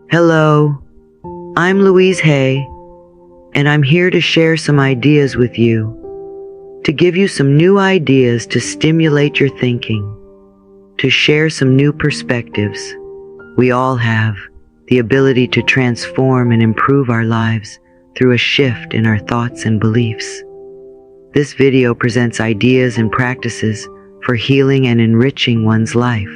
Hello, I'm Louise Hay, and I'm here to share some ideas with you, to give you some new ideas to stimulate your thinking, to share some new perspectives. We all have the ability to transform and improve our lives through a shift in our thoughts and beliefs. This video presents ideas and practices for healing and enriching one's life.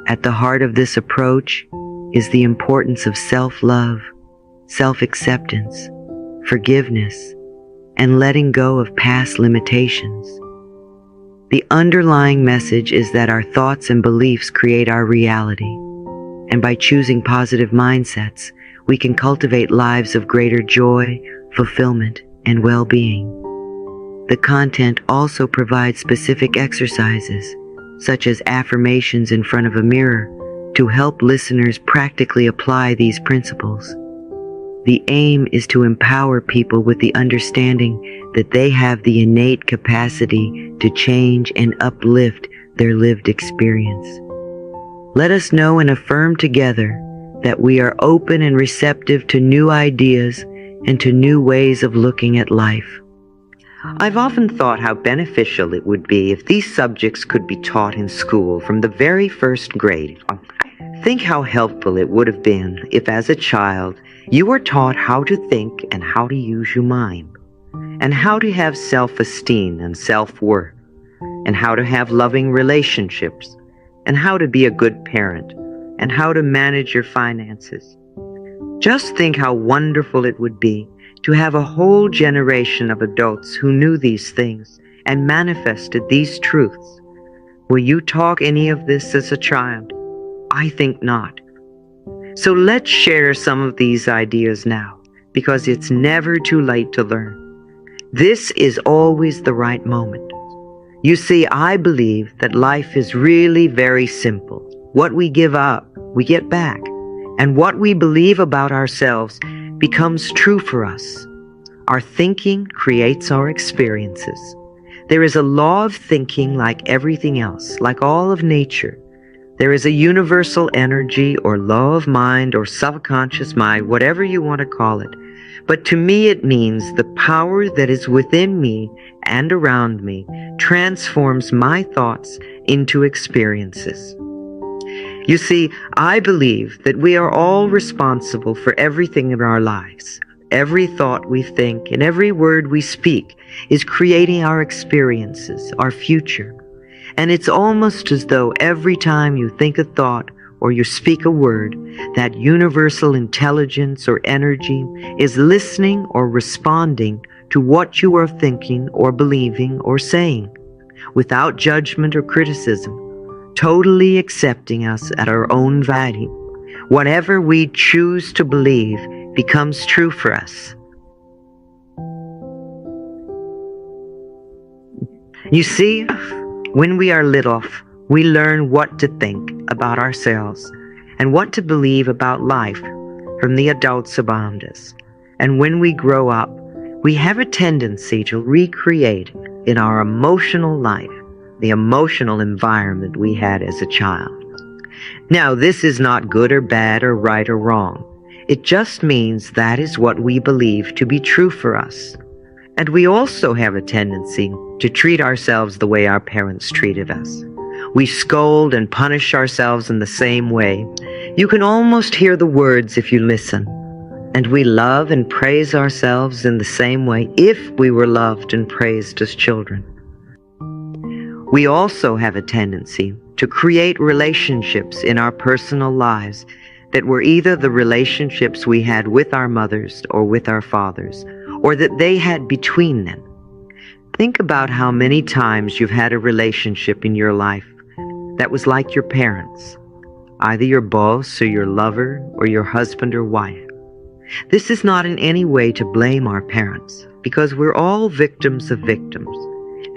At the heart of this approach is the importance of self-love, self-acceptance, forgiveness, and letting go of past limitations. The underlying message is that our thoughts and beliefs create our reality, and by choosing positive mindsets, we can cultivate lives of greater joy, fulfillment, and well-being. The content also provides specific exercises, such as affirmations in front of a mirror, to help listeners practically apply these principles. The aim is to empower people with the understanding that they have the innate capacity to change and uplift their lived experience. Let us know and affirm together that we are open and receptive to new ideas and to new ways of looking at life. I've often thought how beneficial it would be if these subjects could be taught in school from the very first grade. Think how helpful it would have been if, as a child, you were taught how to think and how to use your mind, and how to have self-esteem and self-worth, and how to have loving relationships, and how to be a good parent, and how to manage your finances. Just think how wonderful it would be to have a whole generation of adults who knew these things and manifested these truths. Were you taught any of this as a child? I think not. So let's share some of these ideas now, because it's never too late to learn. This is always the right moment. You see, I believe that life is really very simple. What we give up, we get back. And what we believe about ourselves becomes true for us. Our thinking creates our experiences. There is a law of thinking like everything else, like all of nature. There is a universal energy or law of mind or subconscious mind, whatever you want to call it. But to me it means the power that is within me and around me transforms my thoughts into experiences. You see, I believe that we are all responsible for everything in our lives. Every thought we think and every word we speak is creating our experiences, our future. And it's almost as though every time you think a thought or you speak a word, that universal intelligence or energy is listening or responding to what you are thinking or believing or saying, without judgment or criticism, totally accepting us at our own value. Whatever we choose to believe becomes true for us. You see, when we are little, we learn what to think about ourselves and what to believe about life from the adults around us. And when we grow up, we have a tendency to recreate in our emotional life the emotional environment we had as a child. Now, this is not good or bad or right or wrong. It just means that is what we believe to be true for us. And we also have a tendency to treat ourselves the way our parents treated us. We scold and punish ourselves in the same way. You can almost hear the words if you listen. And we love and praise ourselves in the same way if we were loved and praised as children. We also have a tendency to create relationships in our personal lives that were either the relationships we had with our mothers or with our fathers, or that they had between them. Think about how many times you've had a relationship in your life that was like your parents, either your boss or your lover or your husband or wife. This is not in any way to blame our parents, because we're all victims of victims,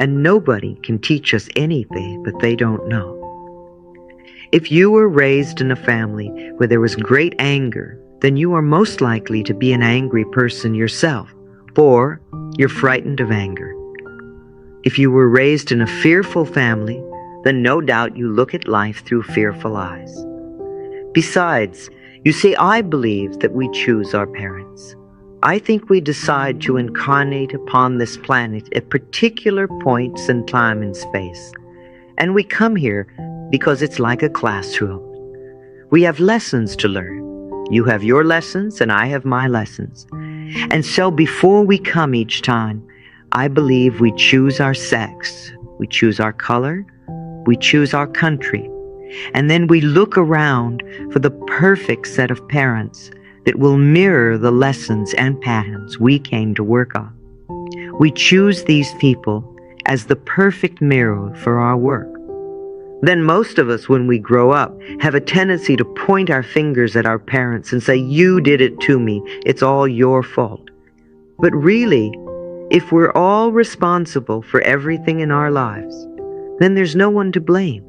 and nobody can teach us anything that they don't know. If you were raised in a family where there was great anger, then you are most likely to be an angry person yourself, or you're frightened of anger. If you were raised in a fearful family, then no doubt you look at life through fearful eyes. Besides, You see, I believe that we choose our parents. I think we decide to incarnate upon this planet at particular points in time and space. And we come here because it's like a classroom. We have lessons to learn. You have your lessons and I have my lessons. And so before we come each time, I believe we choose our sex, we choose our color, we choose our country. And then we look around for the perfect set of parents that will mirror the lessons and patterns we came to work on. We choose these people as the perfect mirror for our work. Then most of us, when we grow up, have a tendency to point our fingers at our parents and say, "You did it to me, it's all your fault." But really, if we're all responsible for everything in our lives, then there's no one to blame.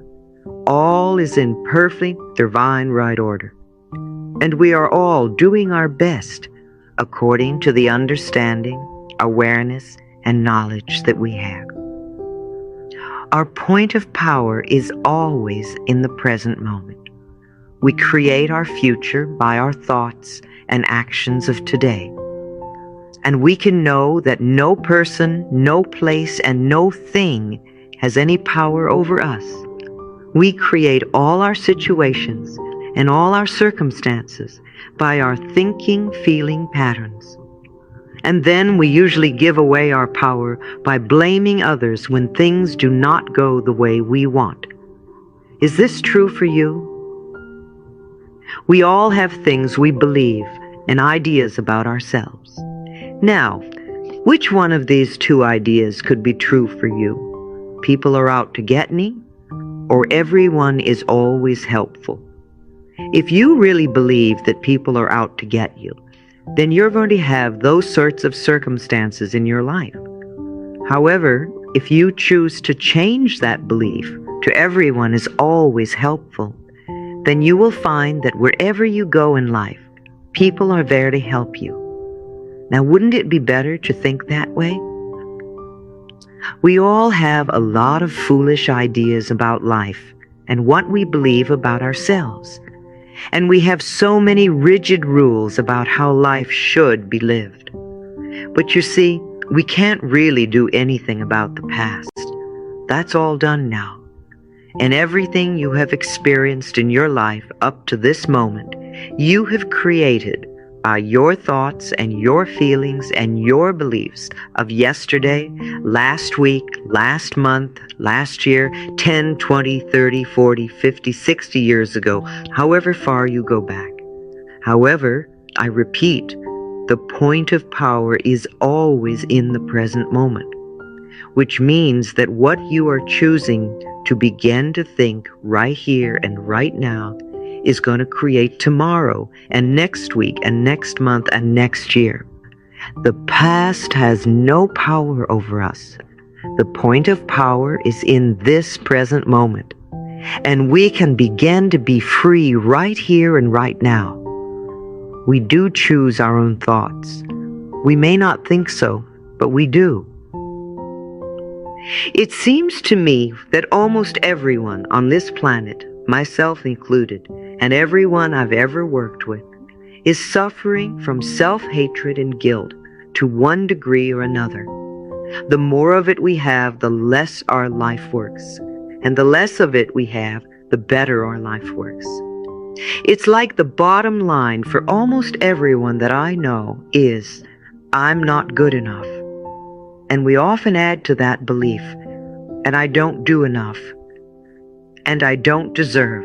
All is in perfect divine right order. And we are all doing our best according to the understanding, awareness, and knowledge that we have. Our point of power is always in the present moment. We create our future by our thoughts and actions of today. And we can know that no person, no place, and no thing has any power over us. We create all our situations and all our circumstances by our thinking, feeling patterns. And then we usually give away our power by blaming others when things do not go the way we want. Is this true for you? We all have things we believe and ideas about ourselves. Now, which one of these two ideas could be true for you? People are out to get me, or everyone is always helpful? If you really believe that people are out to get you, then you're going to have those sorts of circumstances in your life. However, if you choose to change that belief to everyone is always helpful, then you will find that wherever you go in life, people are there to help you. Now, wouldn't it be better to think that way? We all have a lot of foolish ideas about life and what we believe about ourselves. And we have so many rigid rules about how life should be lived. But you see, we can't really do anything about the past. That's all done now. And everything you have experienced in your life up to this moment, you have created by your thoughts and your feelings and your beliefs of yesterday, last week, last month, last year, 10, 20, 30, 40, 50, 60 years ago, however far you go back. However, I repeat, the point of power is always in the present moment, which means that what you are choosing to begin to think right here and right now is going to create tomorrow and next week and next month and next year. The past has no power over us. The point of power is in this present moment. And we can begin to be free right here and right now. We do choose our own thoughts. We may not think so, but we do. It seems to me that almost everyone on this planet, myself included, and everyone I've ever worked with, is suffering from self-hatred and guilt to one degree or another. The more of it we have, the less our life works. And the less of it we have, the better our life works. It's like the bottom line for almost everyone that I know is, I'm not good enough. And we often add to that belief, and I don't do enough. And I don't deserve.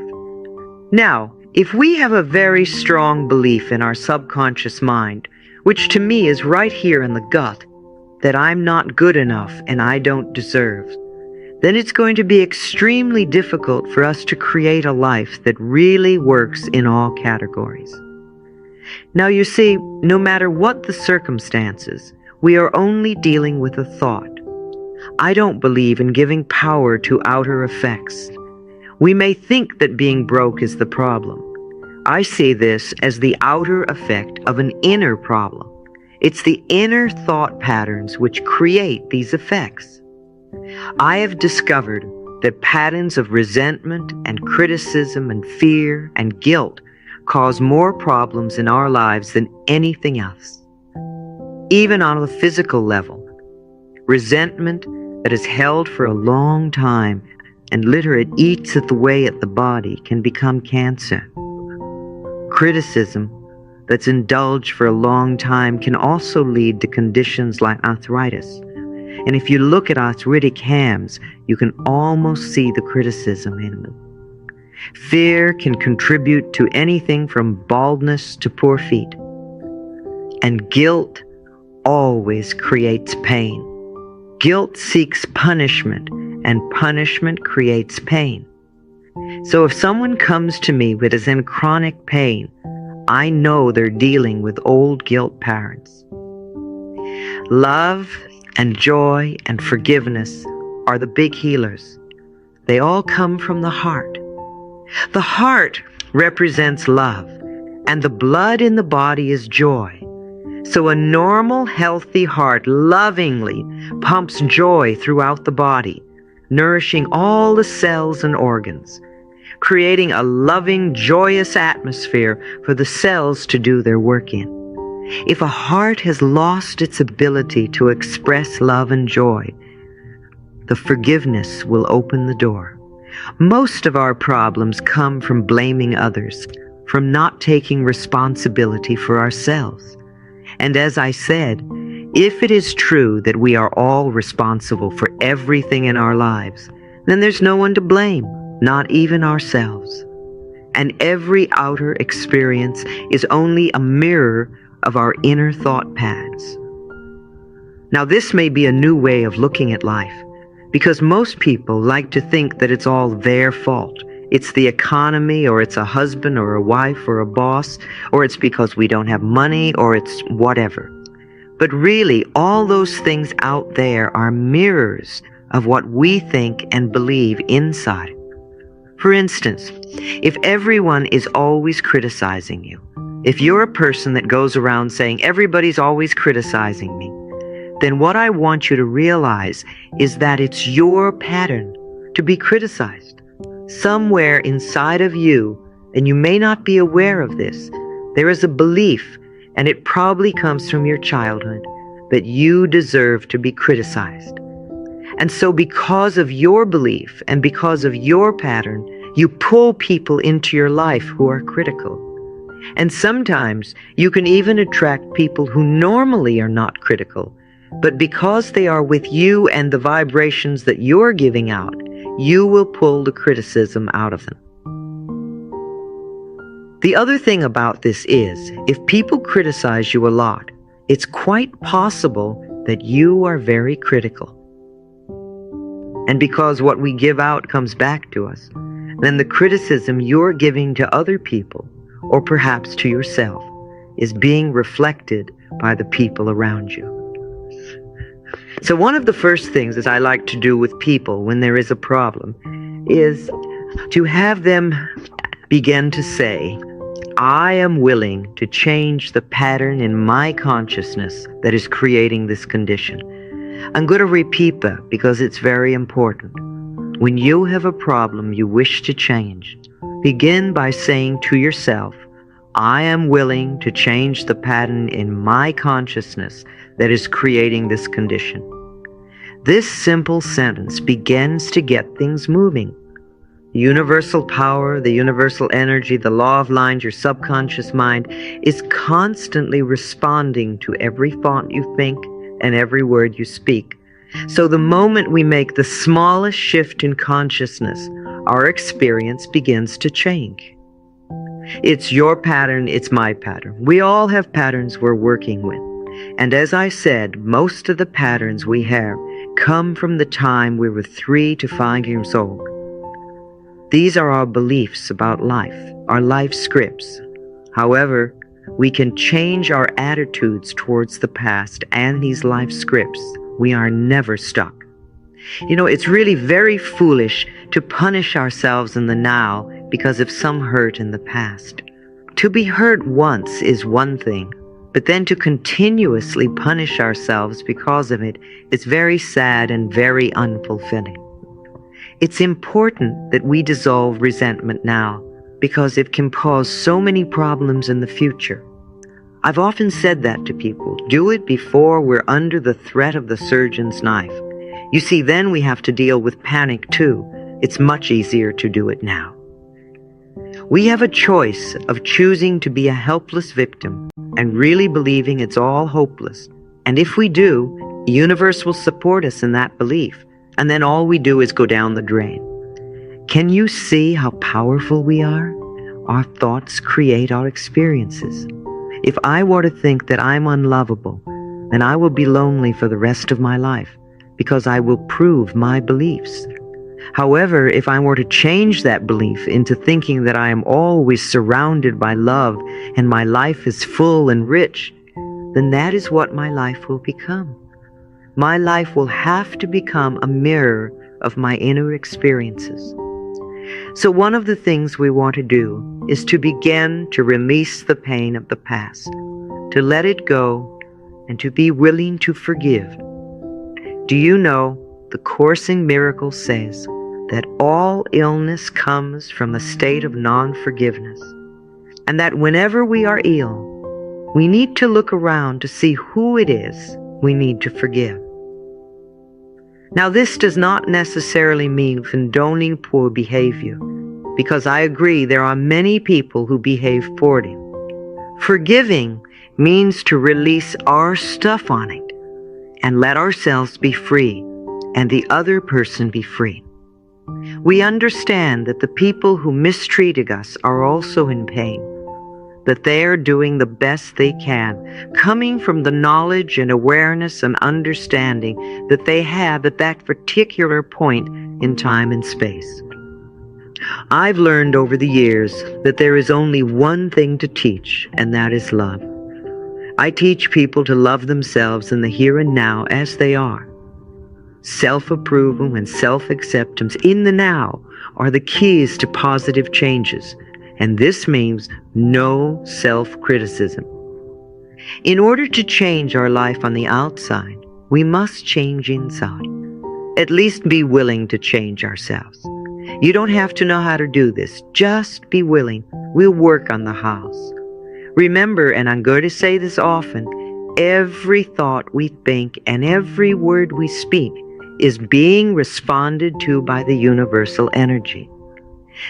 Now, if we have a very strong belief in our subconscious mind, which to me is right here in the gut, that I'm not good enough and I don't deserve, then it's going to be extremely difficult for us to create a life that really works in all categories. Now you see, no matter what the circumstances, we are only dealing with a thought. I don't believe in giving power to outer effects. We may think that being broke is the problem. I see this as the outer effect of an inner problem. It's the inner thought patterns which create these effects. I have discovered that patterns of resentment and criticism and fear and guilt cause more problems in our lives than anything else. Even on a physical level, resentment that is held for a long time and literally eats at the body can become cancer. Criticism that's indulged for a long time can also lead to conditions like arthritis. And if you look at arthritic hands, you can almost see the criticism in them. Fear can contribute to anything from baldness to poor feet. And guilt always creates pain. Guilt seeks punishment, and punishment creates pain. So if someone comes to me that is in chronic pain, I know they're dealing with old guilt patterns. Love and joy and forgiveness are the big healers. They all come from the heart. The heart represents love, and the blood in the body is joy. So a normal, healthy heart lovingly pumps joy throughout the body, nourishing all the cells and organs, creating a loving, joyous atmosphere for the cells to do their work in. If a heart has lost its ability to express love and joy, the forgiveness will open the door. Most of our problems come from blaming others, from not taking responsibility for ourselves. And as I said, if it is true that we are all responsible for everything in our lives, then there's no one to blame, not even ourselves. And every outer experience is only a mirror of our inner thought patterns. Now, this may be a new way of looking at life, because most people like to think that it's all their fault. It's the economy, or it's a husband or a wife or a boss, or it's because we don't have money, or it's whatever. But really, all those things out there are mirrors of what we think and believe inside. For instance, if everyone is always criticizing you, if you're a person that goes around saying, everybody's always criticizing me, then what I want you to realize is that it's your pattern to be criticized. Somewhere inside of you, and you may not be aware of this, there is a belief, and it probably comes from your childhood, that you deserve to be criticized. And so because of your belief and because of your pattern, you pull people into your life who are critical. And sometimes you can even attract people who normally are not critical, but because they are with you and the vibrations that you're giving out, you will pull the criticism out of them. The other thing about this is, if people criticize you a lot, it's quite possible that you are very critical. And because what we give out comes back to us, then the criticism you're giving to other people, or perhaps to yourself, is being reflected by the people around you. So one of the first things that I like to do with people when there is a problem is to have them begin to say, I am willing to change the pattern in my consciousness that is creating this condition. I'm going to repeat that because it's very important. When you have a problem you wish to change, begin by saying to yourself, I am willing to change the pattern in my consciousness that is creating this condition. This simple sentence begins to get things moving. The universal power, the universal energy, the law of lines, your subconscious mind is constantly responding to every thought you think and every word you speak. So the moment we make the smallest shift in consciousness, our experience begins to change. It's your pattern, it's my pattern. We all have patterns we're working with. And as I said, most of the patterns we have come from the time we were 3 to 5 years old. These are our beliefs about life, our life scripts. However, we can change our attitudes towards the past and these life scripts. We are never stuck. You know, it's really very foolish to punish ourselves in the now because of some hurt in the past. To be hurt once is one thing, but then to continuously punish ourselves because of it is very sad and very unfulfilling. It's important that we dissolve resentment now, because it can cause so many problems in the future. I've often said that to people. Do it before we're under the threat of the surgeon's knife. You see, then we have to deal with panic too. It's much easier to do it now. We have a choice of choosing to be a helpless victim and really believing it's all hopeless. And if we do, the universe will support us in that belief. And then all we do is go down the drain. Can you see how powerful we are? Our thoughts create our experiences. If I were to think that I'm unlovable, then I will be lonely for the rest of my life because I will prove my beliefs. However, if I were to change that belief into thinking that I am always surrounded by love and my life is full and rich, then that is what my life will become. My life will have to become a mirror of my inner experiences. So one of the things we want to do is to begin to release the pain of the past, to let it go, and to be willing to forgive. Do you know the Course in Miracles says that all illness comes from a state of non-forgiveness, and that whenever we are ill, we need to look around to see who it is we need to forgive. Now, this does not necessarily mean condoning poor behavior, because I agree there are many people who behave poorly. Forgiving means to release our stuff on it and let ourselves be free and the other person be free. We understand that the people who mistreated us are also in pain, that they are doing the best they can, coming from the knowledge and awareness and understanding that they have at that particular point in time and space. I've learned over the years that there is only one thing to teach, and that is love. I teach people to love themselves in the here and now as they are. Self-approval and self-acceptance in the now are the keys to positive changes, and this means no self-criticism. In order to change our life on the outside, we must change inside. At least be willing to change ourselves. You don't have to know how to do this. Just be willing. We'll work on the hows. Remember, and I'm going to say this often, every thought we think and every word we speak is being responded to by the universal energy.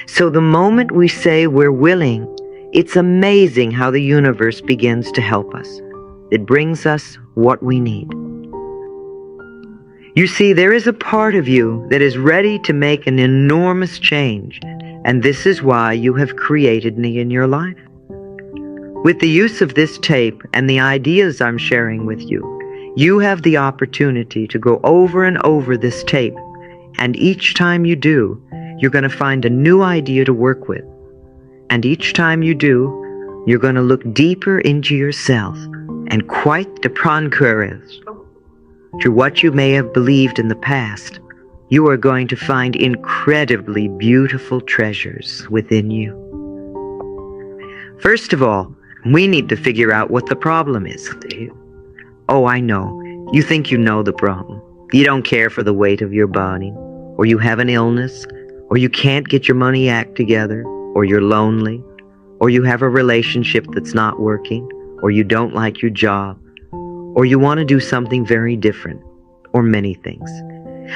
So the moment we say we're willing, it's amazing how the universe begins to help us. It brings us what we need. You see, there is a part of you that is ready to make an enormous change, and this is why you have created me in your life. With the use of this tape and the ideas I'm sharing with you, you have the opportunity to go over and over this tape, and each time you do, you're going to find a new idea to work with. And each time you do, you're going to look deeper into yourself and quite the contrary to what you may have believed in the past. You are going to find incredibly beautiful treasures within you. First of all, we need to figure out what the problem is. Oh, I know. You think you know the problem. You don't care for the weight of your body, or you have an illness, or you can't get your money act together, or you're lonely, or you have a relationship that's not working, or you don't like your job, or you want to do something very different, or many things.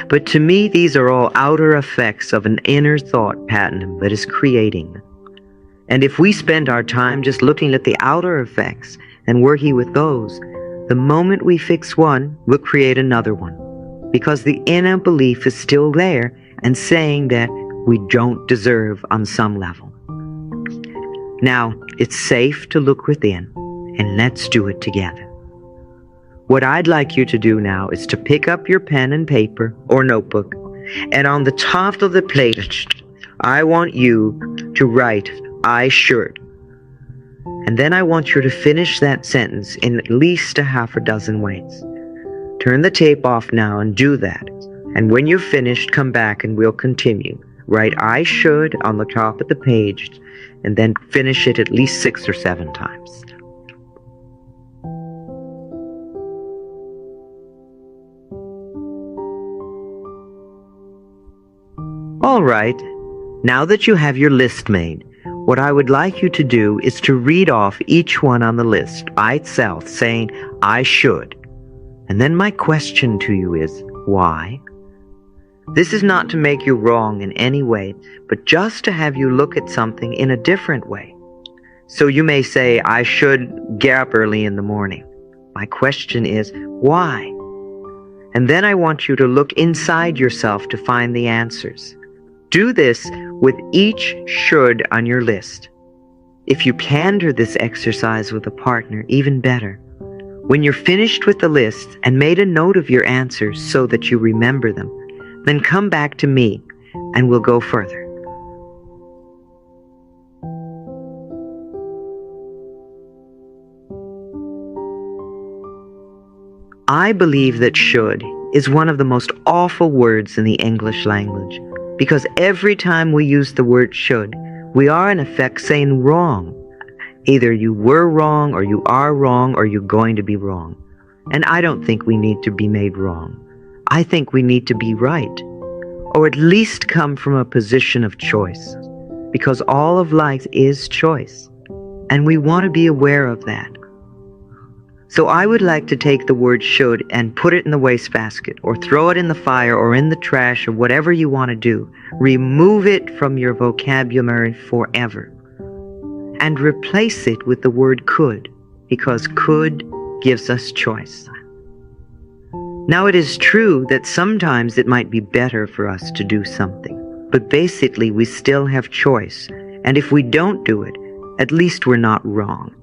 But to me, these are all outer effects of an inner thought pattern that is creating them. And if we spend our time just looking at the outer effects and working with those, the moment we fix one, we'll create another one. Because the inner belief is still there and saying that we don't deserve on some level. Now, it's safe to look within, and let's do it together. What I'd like you to do now is to pick up your pen and paper or notebook, and on the top of the page, I want you to write, "I should." And then I want you to finish that sentence in at least a half a dozen ways. Turn the tape off now and do that. And when you're finished, come back and we'll continue. Write "I should" on the top of the page, and then finish it at least 6 or 7 times. All right, now that you have your list made, What I would like you to do is to read off each one on the list by itself, saying, I should. And then my question to you is, why? This is not to make you wrong in any way, but just to have you look at something in a different way. So you may say, I should get up early in the morning. My question is, why? And then I want you to look inside yourself to find the answers. Do this with each should on your list. If you can do this exercise with a partner, even better. When you're finished with the list and made a note of your answers so that you remember them, then come back to me and we'll go further. I believe that should is one of the most awful words in the English language, because every time we use the word should, we are in effect saying wrong. Either you were wrong, or you are wrong, or you're going to be wrong. And I don't think we need to be made wrong. I think we need to be right, or at least come from a position of choice, because all of life is choice, and we want to be aware of that. So I would like to take the word should and put it in the wastebasket, or throw it in the fire, or in the trash, or whatever you want to do. Remove it from your vocabulary forever. And replace it with the word could, because could gives us choice. Now it is true that sometimes it might be better for us to do something, but basically we still have choice, and if we don't do it, at least we're not wrong.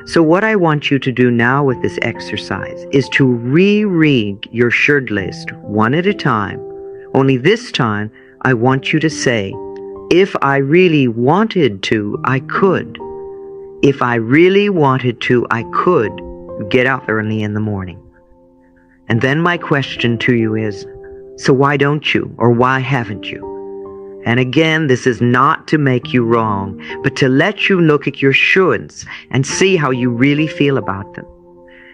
So what I want you to do now with this exercise is to reread your should list one at a time, only this time I want you to say, if I really wanted to, I could. If I really wanted to, I could get up early in the morning. And then my question to you is, so why don't you, or why haven't you? And again, this is not to make you wrong, but to let you look at your shoulds and see how you really feel about them.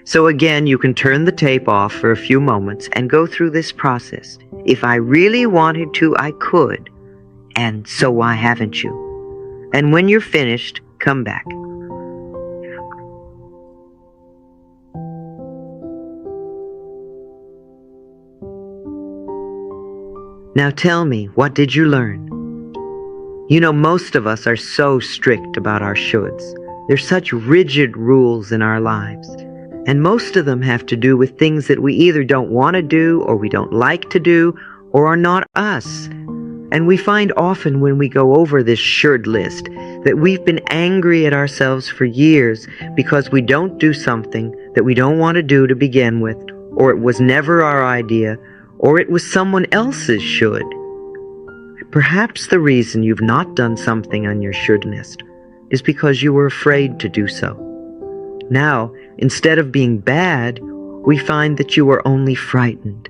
So again, you can turn the tape off for a few moments and go through this process. If I really wanted to, I could. And so why haven't you? And when you're finished, come back. Now tell me, what did you learn? You know, most of us are so strict about our shoulds. There's such rigid rules in our lives. And most of them have to do with things that we either don't want to do, or we don't like to do, or are not us. And we find often when we go over this should list that we've been angry at ourselves for years because we don't do something that we don't want to do to begin with, or it was never our idea, or it was someone else's should. Perhaps the reason you've not done something on your should list is because you were afraid to do so. Now, instead of being bad, we find that you were only frightened.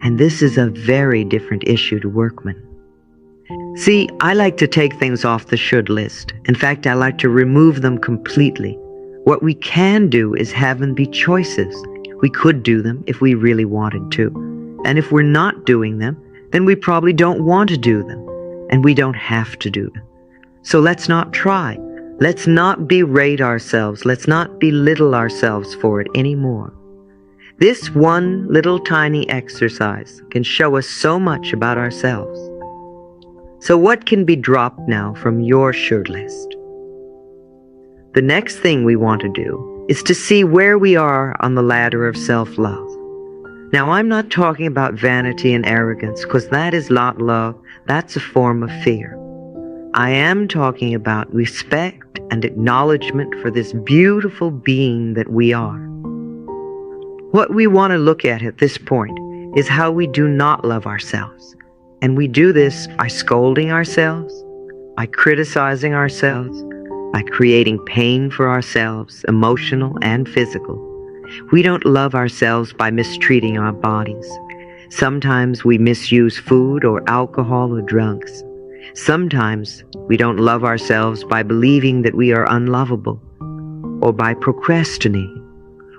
And this is a very different issue to work with. See, I like to take things off the should list. In fact, I like to remove them completely. What we can do is have them be choices. We could do them if we really wanted to. And if we're not doing them, then we probably don't want to do them, and we don't have to do them. So let's not try. Let's not berate ourselves. Let's not belittle ourselves for it anymore. This one little tiny exercise can show us so much about ourselves. So what can be dropped now from your should list? The next thing we want to do is to see where we are on the ladder of self-love. Now, I'm not talking about vanity and arrogance, because that is not love. That's a form of fear. I am talking about respect and acknowledgement for this beautiful being that we are. What we want to look at this point is how we do not love ourselves. And we do this by scolding ourselves, by criticizing ourselves, by creating pain for ourselves, emotional and physical. We don't love ourselves by mistreating our bodies. Sometimes we misuse food or alcohol or drugs. Sometimes we don't love ourselves by believing that we are unlovable, or by procrastinating,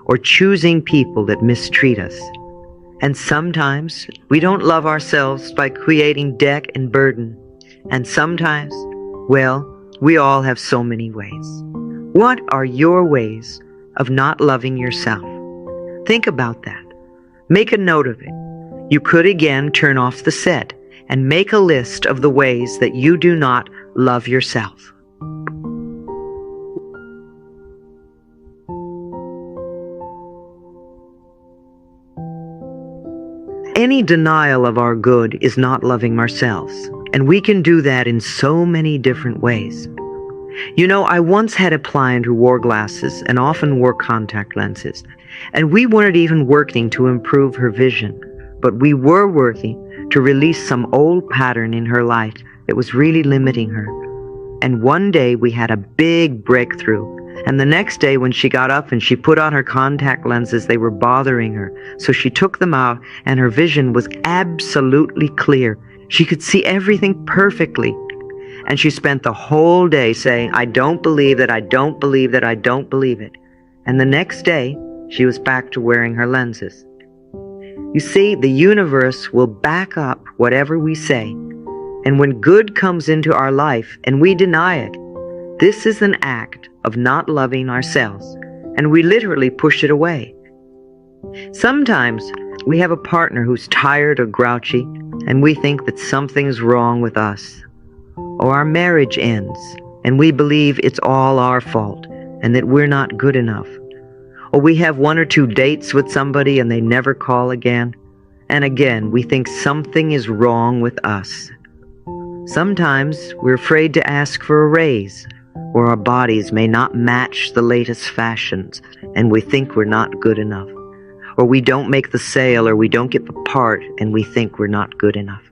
or choosing people that mistreat us. And sometimes we don't love ourselves by creating debt and burden. And sometimes Well, we all have so many ways. What are your ways of not loving yourself? Think about that. Make a note of it. You could again turn off the set and make a list of the ways that you do not love yourself. Any denial of our good is not loving ourselves, and we can do that in so many different ways. You know, I once had a client who wore glasses and often wore contact lenses, and we weren't even working to improve her vision, but we were working to release some old pattern in her life that was really limiting her. And one day we had a big breakthrough, and the next day when she got up and she put on her contact lenses, they were bothering her. So she took them out and her vision was absolutely clear. She could see everything perfectly. And she spent the whole day saying, I don't believe that, I don't believe that, I don't believe it. And the next day, she was back to wearing her lenses. You see, the universe will back up whatever we say. And when good comes into our life and we deny it, this is an act of not loving ourselves, and we literally push it away. Sometimes we have a partner who's tired or grouchy, and we think that something's wrong with us. Or our marriage ends, and we believe it's all our fault, and that we're not good enough. Or we have 1 or 2 dates with somebody and they never call again, and again we think something is wrong with us. Sometimes we're afraid to ask for a raise, or our bodies may not match the latest fashions, and we think we're not good enough. Or we don't make the sale, or we don't get the part, and we think we're not good enough.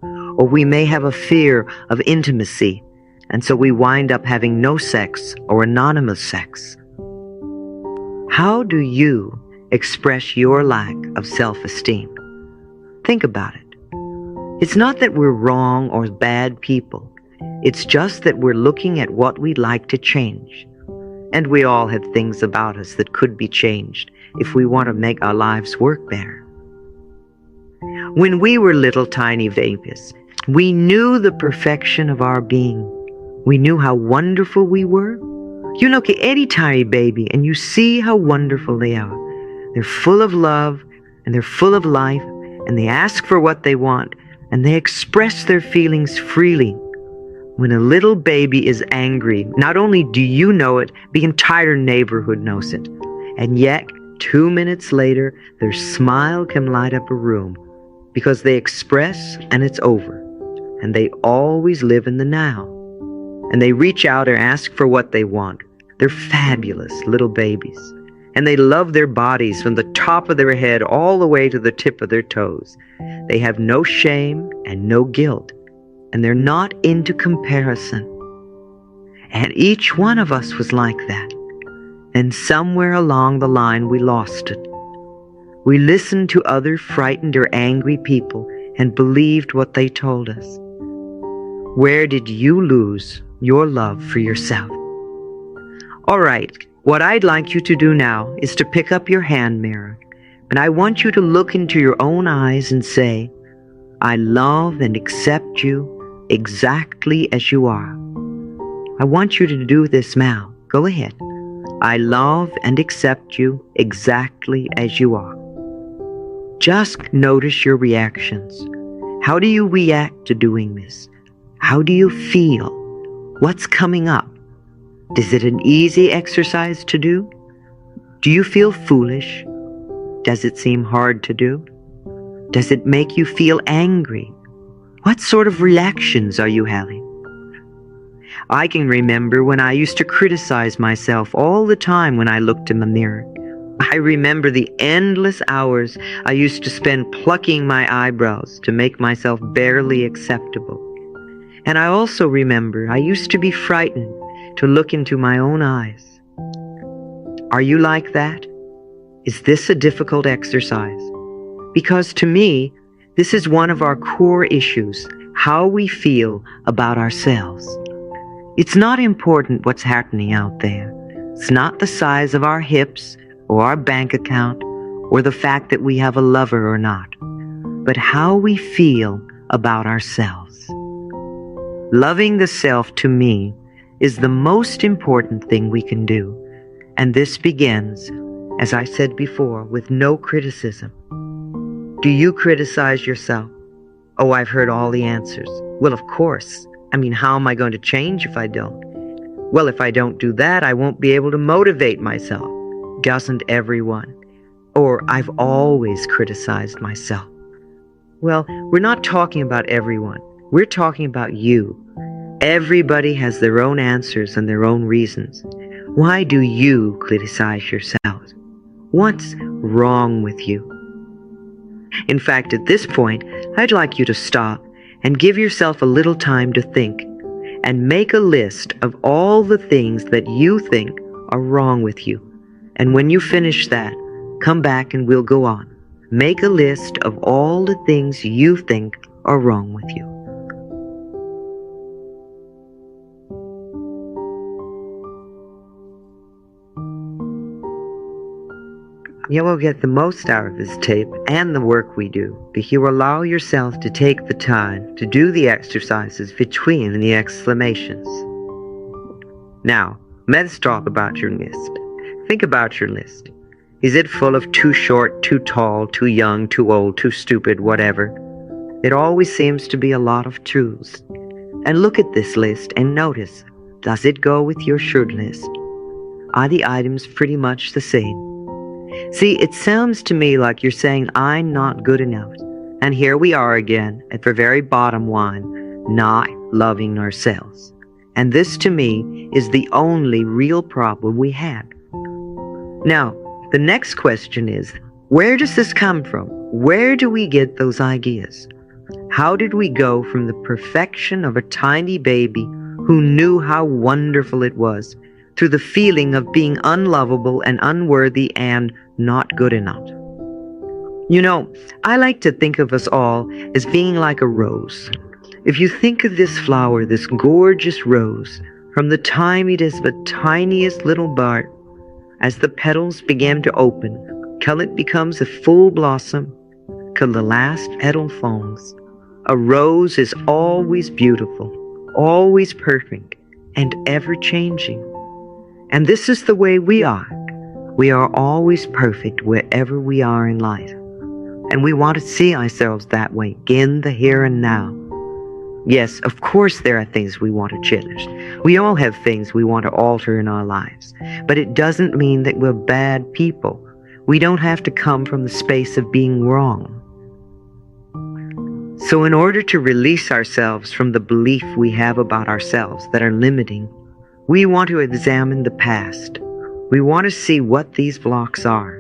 Or we may have a fear of intimacy, and so we wind up having no sex or anonymous sex. How do you express your lack of self-esteem? Think about it. It's not that we're wrong or bad people. It's just that we're looking at what we'd like to change. And we all have things about us that could be changed if we want to make our lives work better. When we were little tiny babies, we knew the perfection of our being. We knew how wonderful we were. You look at any tiny baby and you see how wonderful they are. They're full of love and they're full of life, and they ask for what they want and they express their feelings freely. When a little baby is angry, not only do you know it, the entire neighborhood knows it. And yet, 2 minutes later, their smile can light up a room because they express and it's over. And they always live in the now. And they reach out and ask for what they want. They're fabulous little babies. And they love their bodies from the top of their head all the way to the tip of their toes. They have no shame and no guilt. And they're not into comparison. And each one of us was like that. And somewhere along the line we lost it. We listened to other frightened or angry people and believed what they told us. Where did you lose your love for yourself? All right, what I'd like you to do now is to pick up your hand mirror, and I want you to look into your own eyes and say, I love and accept you exactly as you are. I want you to do this now. Go ahead. I love and accept you exactly as you are. Just notice your reactions. How do you react to doing this? How do you feel? What's coming up? Is it an easy exercise to do? Do you feel foolish? Does it seem hard to do? Does it make you feel angry? What sort of reactions are you having? I can remember when I used to criticize myself all the time when I looked in the mirror. I remember the endless hours I used to spend plucking my eyebrows to make myself barely acceptable. And I also remember I used to be frightened to look into my own eyes. Are you like that? Is this a difficult exercise? Because to me, this is one of our core issues, how we feel about ourselves. It's not important what's happening out there. It's not the size of our hips or our bank account or the fact that we have a lover or not, but how we feel about ourselves. Loving the self, to me, is the most important thing we can do. And this begins, as I said before, with no criticism. Do you criticize yourself? Oh, I've heard all the answers. Well, of course. I mean, how am I going to change if I don't? Well, if I don't do that, I won't be able to motivate myself. Doesn't everyone? Or I've always criticized myself. Well, we're not talking about everyone. We're talking about you. Everybody has their own answers and their own reasons. Why do you criticize yourself? What's wrong with you? In fact, at this point, I'd like you to stop and give yourself a little time to think and make a list of all the things that you think are wrong with you. And when you finish that, come back and we'll go on. Make a list of all the things you think are wrong with you. You will get the most out of this tape and the work we do if you allow yourself to take the time to do the exercises between the exclamations. Now, let's talk about your list. Think about your list. Is it full of too short, too tall, too young, too old, too stupid, whatever? It always seems to be a lot of truths. And look at this list and notice, does it go with your should list? Are the items pretty much the same? See, it sounds to me like you're saying, I'm not good enough. And here we are again at the very bottom one, not loving ourselves. And this to me is the only real problem we had. Now, the next question is, where does this come from? Where do we get those ideas? How did we go from the perfection of a tiny baby who knew how wonderful it was to the feeling of being unlovable and unworthy and not good enough? You know, I like to think of us all as being like a rose. If you think of this flower, this gorgeous rose, from the time it is the tiniest little bud, as the petals begin to open, till it becomes a full blossom, till the last petal falls, a rose is always beautiful, always perfect, and ever-changing. And this is the way we are. We are always perfect wherever we are in life. And we want to see ourselves that way, in the here and now. Yes, of course there are things we want to change. We all have things we want to alter in our lives. But it doesn't mean that we're bad people. We don't have to come from the space of being wrong. So in order to release ourselves from the belief we have about ourselves that are limiting, we want to examine the past. We want to see what these blocks are.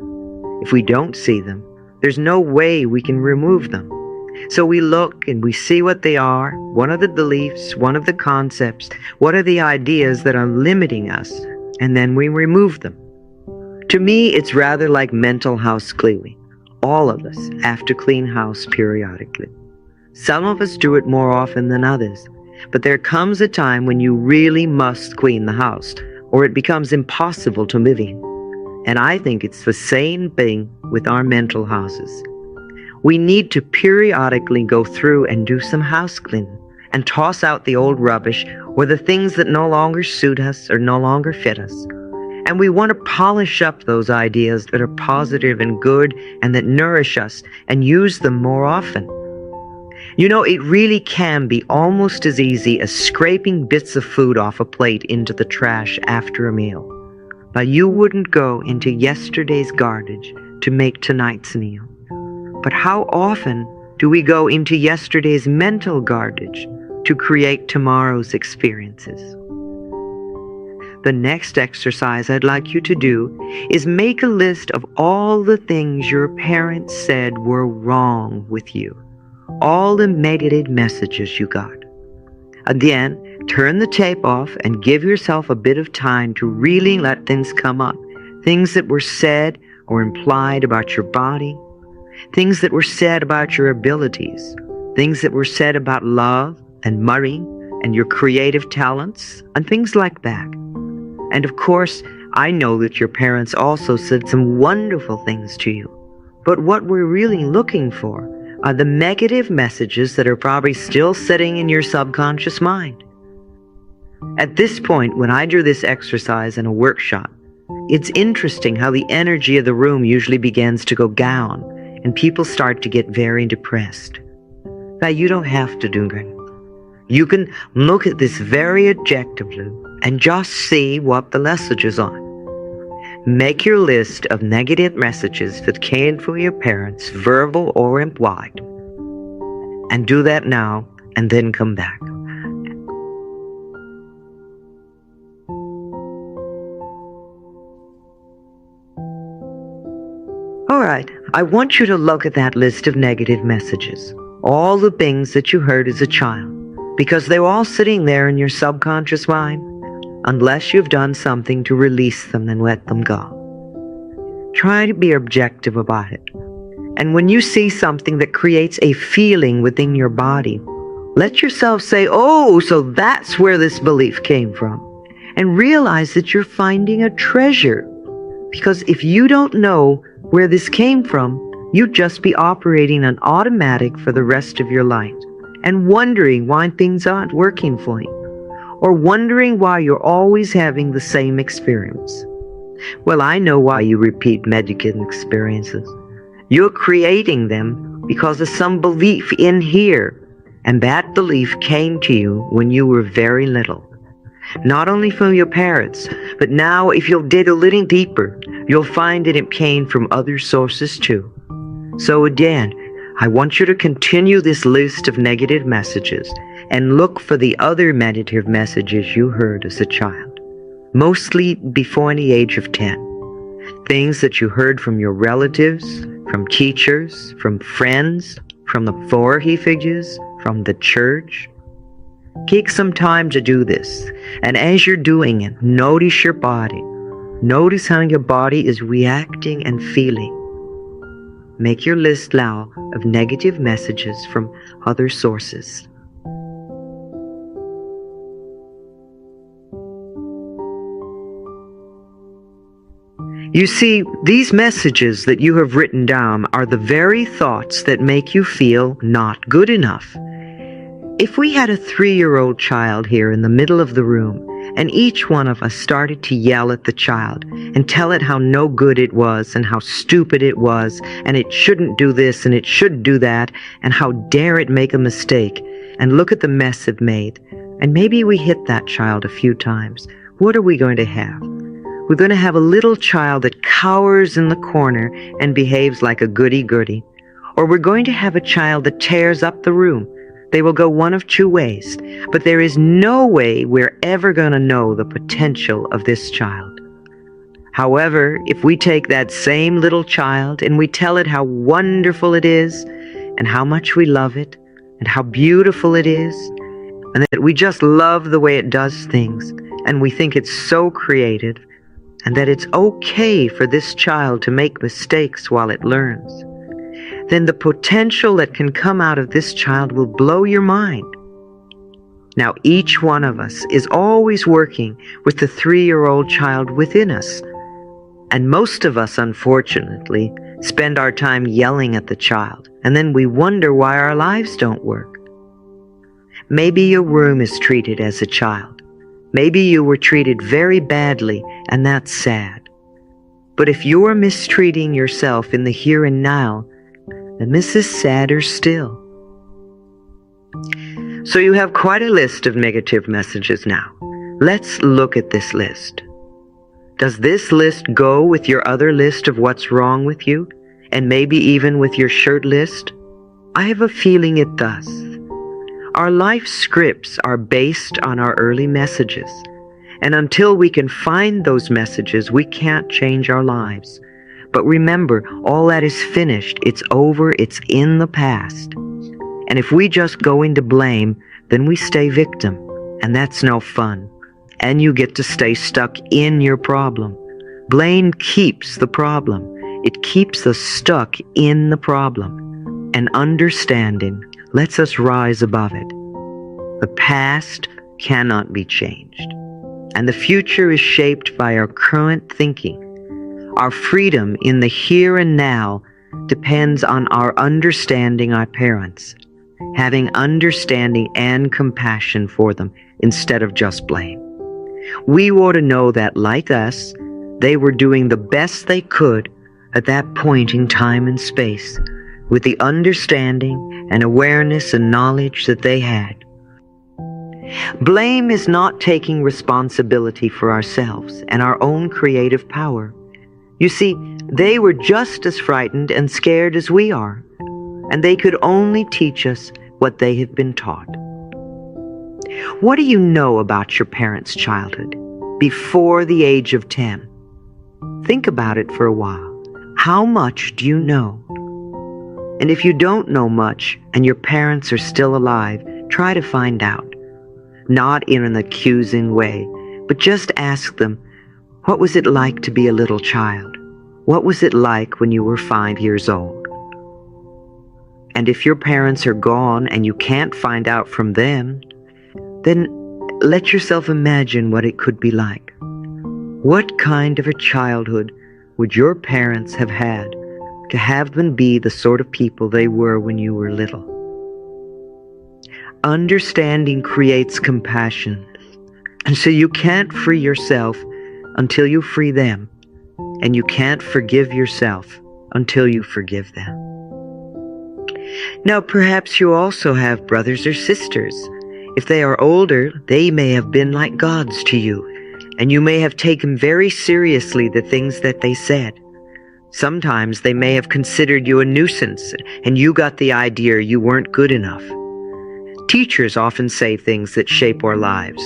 If we don't see them, there's no way we can remove them. So we look and we see what they are, what are the beliefs, what are the concepts, what are the ideas that are limiting us, and then we remove them. To me, it's rather like mental house cleaning. All of us have to clean house periodically. Some of us do it more often than others, but there comes a time when you really must clean the house, or it becomes impossible to live in. And I think it's the same thing with our mental houses. We need to periodically go through and do some house cleaning and toss out the old rubbish or the things that no longer suit us or no longer fit us. And we want to polish up those ideas that are positive and good and that nourish us and use them more often. You know, it really can be almost as easy as scraping bits of food off a plate into the trash after a meal. But you wouldn't go into yesterday's garbage to make tonight's meal. But how often do we go into yesterday's mental garbage to create tomorrow's experiences? The next exercise I'd like you to do is make a list of all the things your parents said were wrong with you. All the negative messages you got. Again, turn the tape off and give yourself a bit of time to really let things come up. Things that were said or implied about your body. Things that were said about your abilities. Things that were said about love and money and your creative talents and things like that. And of course, I know that your parents also said some wonderful things to you. But what we're really looking for are the negative messages that are probably still sitting in your subconscious mind. At this point, when I do this exercise in a workshop, it's interesting how the energy of the room usually begins to go down and people start to get very depressed. Now, you don't have to do that. You can look at this very objectively and just see what the messages are. Make your list of negative messages that came from your parents, verbal or implied, and do that now and then come back. All right, I want you to look at that list of negative messages, all the things that you heard as a child, because they're all sitting there in your subconscious mind, unless you've done something to release them and let them go. Try to be objective about it. And when you see something that creates a feeling within your body, let yourself say, oh, so that's where this belief came from. And realize that you're finding a treasure. Because if you don't know where this came from, you'd just be operating on automatic for the rest of your life and wondering why things aren't working for you, or wondering why you're always having the same experience. Well, I know why you repeat medical experiences. You're creating them because of some belief in here, and that belief came to you when you were very little. Not only from your parents, but now if you'll dig a little deeper, you'll find that it came from other sources too. So again, I want you to continue this list of negative messages and look for the other negative messages you heard as a child, mostly before the age of 10. Things that you heard from your relatives, from teachers, from friends, from the authority figures, from the church. Take some time to do this, and as you're doing it, notice your body. Notice how your body is reacting and feeling. Make your list now of negative messages from other sources. You see, these messages that you have written down are the very thoughts that make you feel not good enough. If we had a 3-year-old child here in the middle of the room, and each one of us started to yell at the child and tell it how no good it was and how stupid it was and it shouldn't do this and it should do that and how dare it make a mistake and look at the mess it made, and maybe we hit that child a few times, what are we going to have? We're going to have a little child that cowers in the corner and behaves like a goody-goody, or we're going to have a child that tears up the room. They will go one of two ways, but there is no way we're ever going to know the potential of this child. However, if we take that same little child and we tell it how wonderful it is and how much we love it and how beautiful it is and that we just love the way it does things and we think it's so creative and that it's okay for this child to make mistakes while it learns, then the potential that can come out of this child will blow your mind. Now, each one of us is always working with the 3-year-old child within us. And most of us, unfortunately, spend our time yelling at the child, and then we wonder why our lives don't work. Maybe your room is treated as a child. Maybe you were treated very badly, and that's sad. But if you're mistreating yourself in the here and now, then this is sadder still. So you have quite a list of negative messages now. Let's look at this list. Does this list go with your other list of what's wrong with you? And maybe even with your shirt list? I have a feeling it does. Our life scripts are based on our early messages. And until we can find those messages, we can't change our lives. But remember, all that is finished. It's over. It's in the past. And if we just go into blame, then we stay victim. And that's no fun. And you get to stay stuck in your problem. Blame keeps the problem. It keeps us stuck in the problem. And understanding lets us rise above it. The past cannot be changed. And the future is shaped by our current thinking. Our freedom in the here and now depends on our understanding our parents, having understanding and compassion for them instead of just blame. We ought to know that, like us, they were doing the best they could at that point in time and space with the understanding and awareness and knowledge that they had. Blame is not taking responsibility for ourselves and our own creative power. You see, they were just as frightened and scared as we are, and they could only teach us what they have been taught. What do you know about your parents' childhood before the age of 10? Think about it for a while. How much do you know? And if you don't know much and your parents are still alive, try to find out. Not in an accusing way, but just ask them, what was it like to be a little child? What was it like when you were 5 years old? And if your parents are gone and you can't find out from them, then let yourself imagine what it could be like. What kind of a childhood would your parents have had to have them be the sort of people they were when you were little? Understanding creates compassion, and so you can't free yourself until you free them, and you can't forgive yourself until you forgive them. Now, perhaps you also have brothers or sisters. If they are older, they may have been like gods to you, and you may have taken very seriously the things that they said. Sometimes they may have considered you a nuisance, and you got the idea you weren't good enough. Teachers often say things that shape our lives.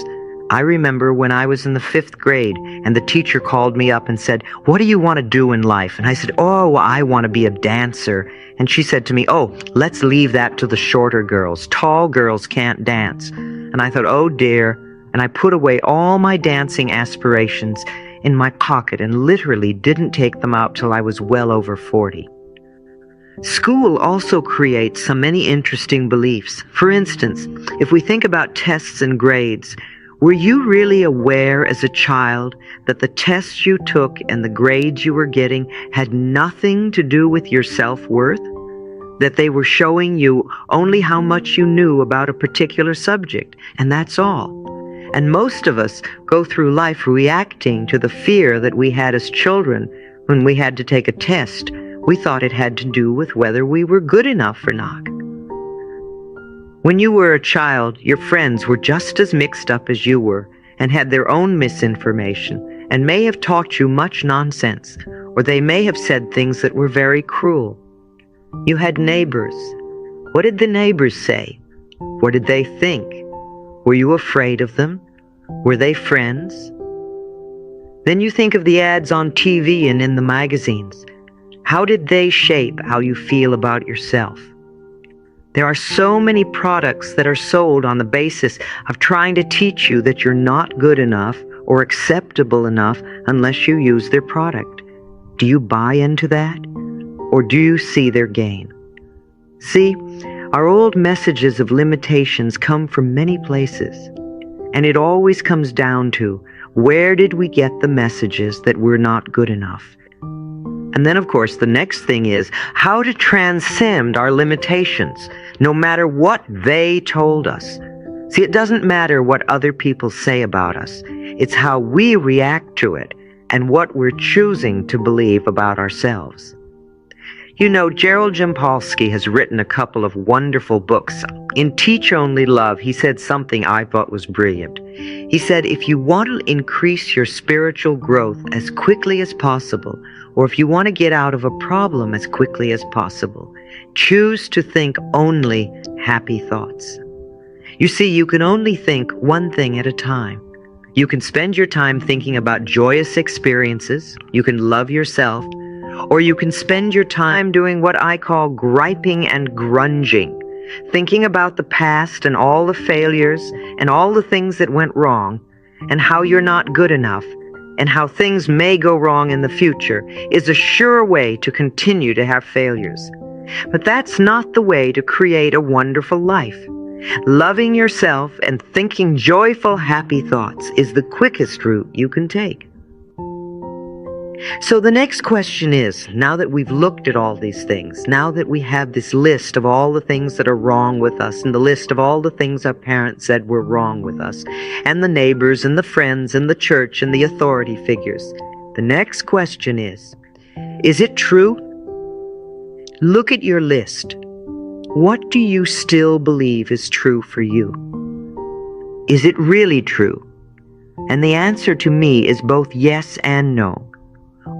I remember when I was in the 5th grade, and the teacher called me up and said, "What do you want to do in life?" And I said, "Oh, I want to be a dancer." And she said to me, "Oh, let's leave that to the shorter girls. Tall girls can't dance." And I thought, oh dear. And I put away all my dancing aspirations in my pocket and literally didn't take them out till I was well over 40. School also creates so many interesting beliefs. For instance, if we think about tests and grades, were you really aware as a child that the tests you took and the grades you were getting had nothing to do with your self-worth? That they were showing you only how much you knew about a particular subject, and that's all. And most of us go through life reacting to the fear that we had as children when we had to take a test. We thought it had to do with whether we were good enough or not. When you were a child, your friends were just as mixed up as you were and had their own misinformation and may have taught you much nonsense, or they may have said things that were very cruel. You had neighbors. What did the neighbors say? What did they think? Were you afraid of them? Were they friends? Then you think of the ads on TV and in the magazines. How did they shape how you feel about yourself? There are so many products that are sold on the basis of trying to teach you that you're not good enough or acceptable enough unless you use their product. Do you buy into that? Or do you see their gain? See, our old messages of limitations come from many places, and it always comes down to, where did we get the messages that we're not good enough? And then, of course, the next thing is how to transcend our limitations, no matter what they told us. See, it doesn't matter what other people say about us. It's how we react to it and what we're choosing to believe about ourselves. You know, Gerald Jampolsky has written a couple of wonderful books. In Teach Only Love, he said something I thought was brilliant. He said, if you want to increase your spiritual growth as quickly as possible, or if you want to get out of a problem as quickly as possible, choose to think only happy thoughts. You see, you can only think one thing at a time. You can spend your time thinking about joyous experiences. You can love yourself. Or you can spend your time doing what I call griping and grunging, thinking about the past and all the failures and all the things that went wrong, and how you're not good enough, and how things may go wrong in the future is a sure way to continue to have failures. But that's not the way to create a wonderful life. Loving yourself and thinking joyful, happy thoughts is the quickest route you can take. So the next question is, now that we've looked at all these things, now that we have this list of all the things that are wrong with us, and the list of all the things our parents said were wrong with us, and the neighbors and the friends and the church and the authority figures, the next question is it true? Look at your list. What do you still believe is true for you? Is it really true? And the answer to me is both yes and no.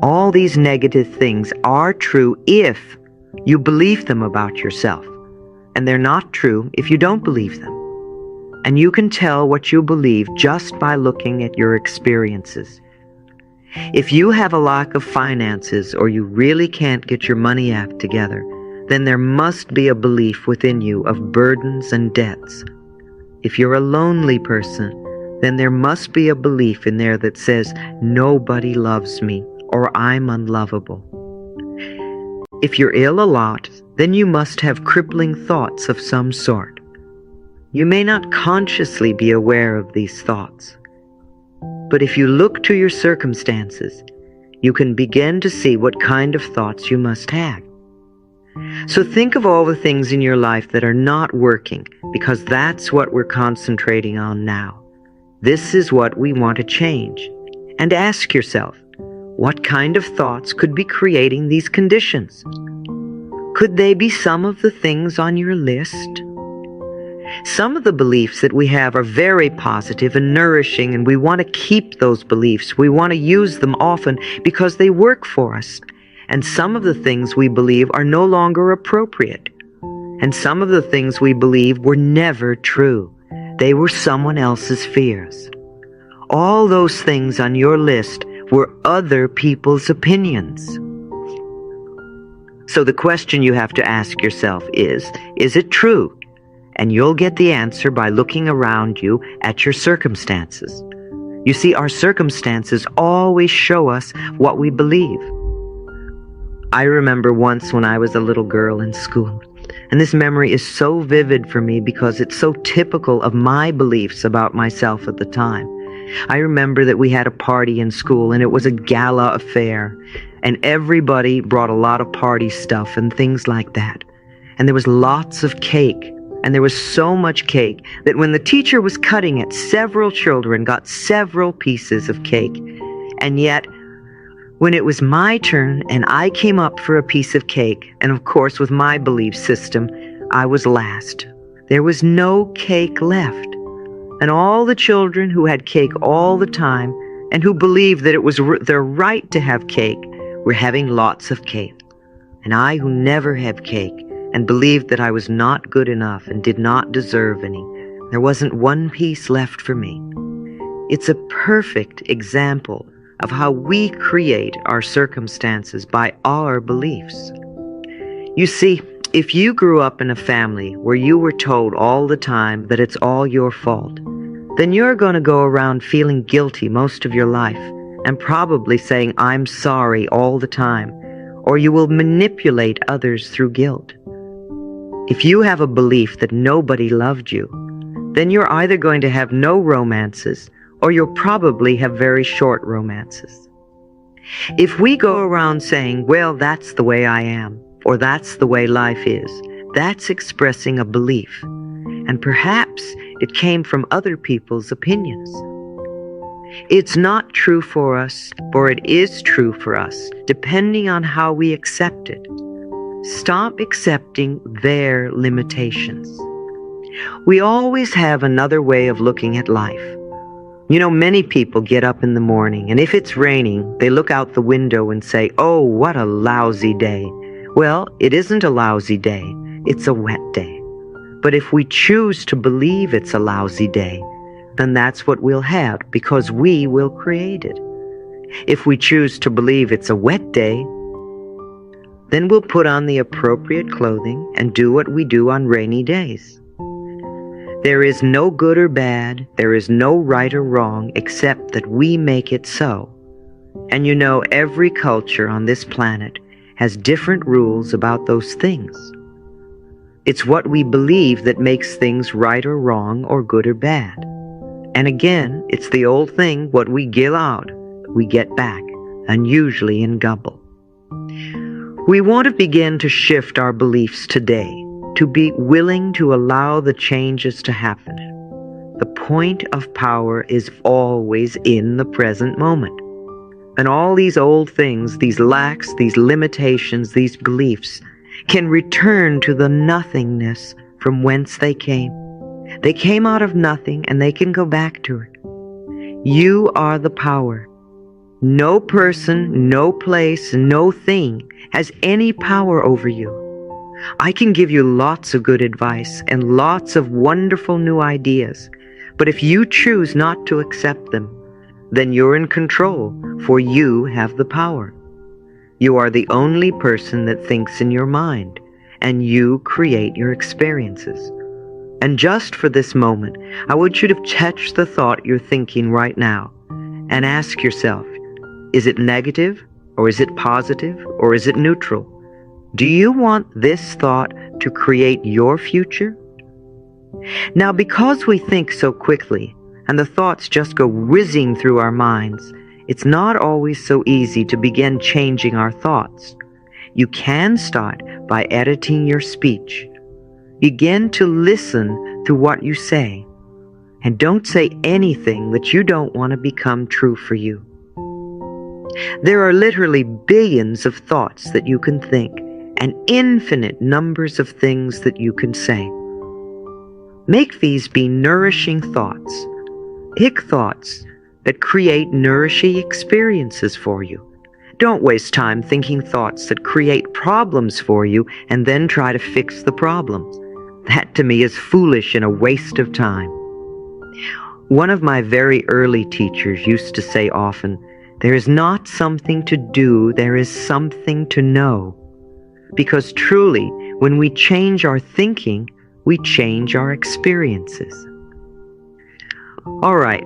All these negative things are true if you believe them about yourself, and they're not true if you don't believe them. And you can tell what you believe just by looking at your experiences. If you have a lack of finances or you really can't get your money act together, then there must be a belief within you of burdens and debts. If you're a lonely person, then there must be a belief in there that says, nobody loves me, or I'm unlovable. If you're ill a lot, then you must have crippling thoughts of some sort. You may not consciously be aware of these thoughts, but if you look to your circumstances, you can begin to see what kind of thoughts you must have. So think of all the things in your life that are not working, because that's what we're concentrating on now. This is what we want to change. And ask yourself, what kind of thoughts could be creating these conditions? Could they be some of the things on your list? Some of the beliefs that we have are very positive and nourishing, and we want to keep those beliefs. We want to use them often because they work for us. And some of the things we believe are no longer appropriate. And some of the things we believe were never true. They were someone else's fears. All those things on your list were other people's opinions. So the question you have to ask yourself is it true? And you'll get the answer by looking around you at your circumstances. You see, our circumstances always show us what we believe. I remember once when I was a little girl in school, and this memory is so vivid for me because it's so typical of my beliefs about myself at the time. I remember that we had a party in school, and it was a gala affair, and everybody brought a lot of party stuff and things like that. And there was lots of cake, and there was so much cake that when the teacher was cutting it, several children got several pieces of cake. And yet, when it was my turn and I came up for a piece of cake, and of course with my belief system, I was last. There was no cake left. And all the children who had cake all the time and who believed that it was their right to have cake were having lots of cake. And I, who never had cake and believed that I was not good enough and did not deserve any, there wasn't one piece left for me. It's a perfect example of how we create our circumstances by our beliefs. You see, if you grew up in a family where you were told all the time that it's all your fault, then you're going to go around feeling guilty most of your life and probably saying, I'm sorry all the time, or you will manipulate others through guilt. If you have a belief that nobody loved you, then you're either going to have no romances or you'll probably have very short romances. If we go around saying, well, that's the way I am, or that's the way life is, that's expressing a belief. And perhaps it came from other people's opinions. It's not true for us, or it is true for us, depending on how we accept it. Stop accepting their limitations. We always have another way of looking at life. You know, many people get up in the morning, and if it's raining, they look out the window and say, oh, what a lousy day. Well, it isn't a lousy day. It's a wet day. But if we choose to believe it's a lousy day, then that's what we'll have, because we will create it. If we choose to believe it's a wet day, then we'll put on the appropriate clothing and do what we do on rainy days. There is no good or bad, there is no right or wrong, except that we make it so. And you know, every culture on this planet has different rules about those things. It's what we believe that makes things right or wrong, or good or bad. And again, it's the old thing, what we give out, we get back. and usually in gobble. We want to begin to shift our beliefs today, to be willing to allow the changes to happen. The point of power is always in the present moment. And all these old things, these lacks, these limitations, these beliefs, can return to the nothingness from whence they came. They came out of nothing, and they can go back to it. You are the power. No person, no place, no thing has any power over you. I can give you lots of good advice and lots of wonderful new ideas, but if you choose not to accept them, then you're in control, for you have the power. You are the only person that thinks in your mind, and you create your experiences. And just for this moment, I want you to catch the thought you're thinking right now and ask yourself, is it negative, or is it positive, or is it neutral? Do you want this thought to create your future? Now, because we think so quickly, and the thoughts just go whizzing through our minds, it's not always so easy to begin changing our thoughts. You can start by editing your speech. Begin to listen to what you say, and don't say anything that you don't want to become true for you. There are literally billions of thoughts that you can think, and infinite numbers of things that you can say. Make these be nourishing thoughts. Pick thoughts that create nourishing experiences for you. Don't waste time thinking thoughts that create problems for you and then try to fix the problems. That to me is foolish and a waste of time. One of my very early teachers used to say often, there is not something to do, there is something to know. Because truly, when we change our thinking, we change our experiences. All right,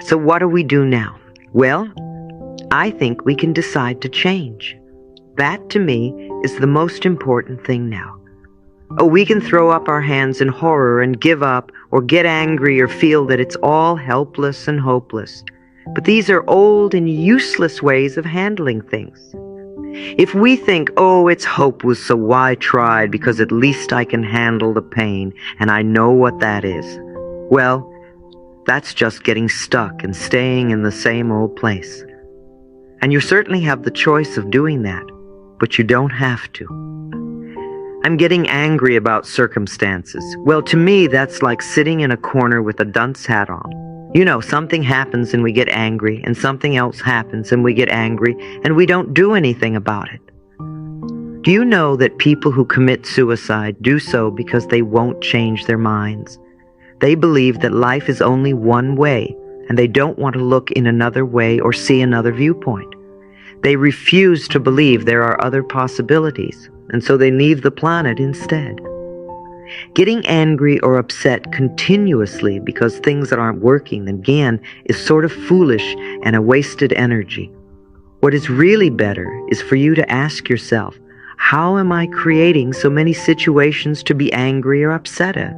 so what do we do now? Well, I think we can decide to change. That, to me, is the most important thing now. Oh, we can throw up our hands in horror and give up, or get angry or feel that it's all helpless and hopeless. But these are old and useless ways of handling things. If we think, oh, it's hopeless, so why try, because at least I can handle the pain, and I know what that is. Well, that's just getting stuck and staying in the same old place. And you certainly have the choice of doing that, but you don't have to. I'm getting angry about circumstances. Well, to me, that's like sitting in a corner with a dunce hat on. You know, something happens and we get angry, and something else happens and we get angry, and we don't do anything about it. Do you know that people who commit suicide do so because they won't change their minds? They believe that life is only one way, and they don't want to look in another way or see another viewpoint. They refuse to believe there are other possibilities, and so they leave the planet instead. Getting angry or upset continuously because things aren't working, again, is sort of foolish and a wasted energy. What is really better is for you to ask yourself, how am I creating so many situations to be angry or upset at?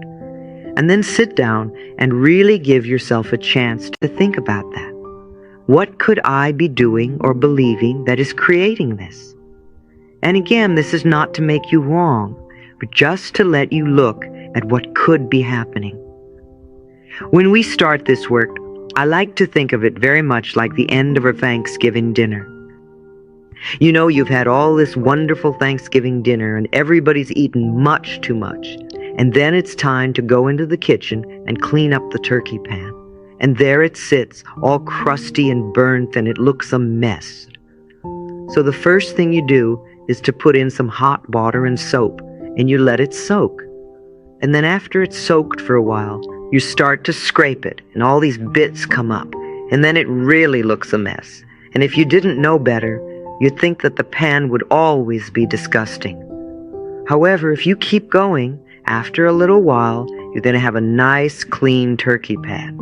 And then sit down and really give yourself a chance to think about that. What could I be doing or believing that is creating this? And again, this is not to make you wrong, but just to let you look at what could be happening. When we start this work, I like to think of it very much like the end of a Thanksgiving dinner. You know, you've had all this wonderful Thanksgiving dinner and everybody's eaten much too much. And then it's time to go into the kitchen and clean up the turkey pan. And there it sits, all crusty and burnt, and it looks a mess. So the first thing you do is to put in some hot water and soap, and you let it soak. And then after it's soaked for a while, you start to scrape it, and all these bits come up, and then it really looks a mess. And if you didn't know better, you'd think that the pan would always be disgusting. However, if you keep going, after a little while, you're going to have a nice, clean turkey pan.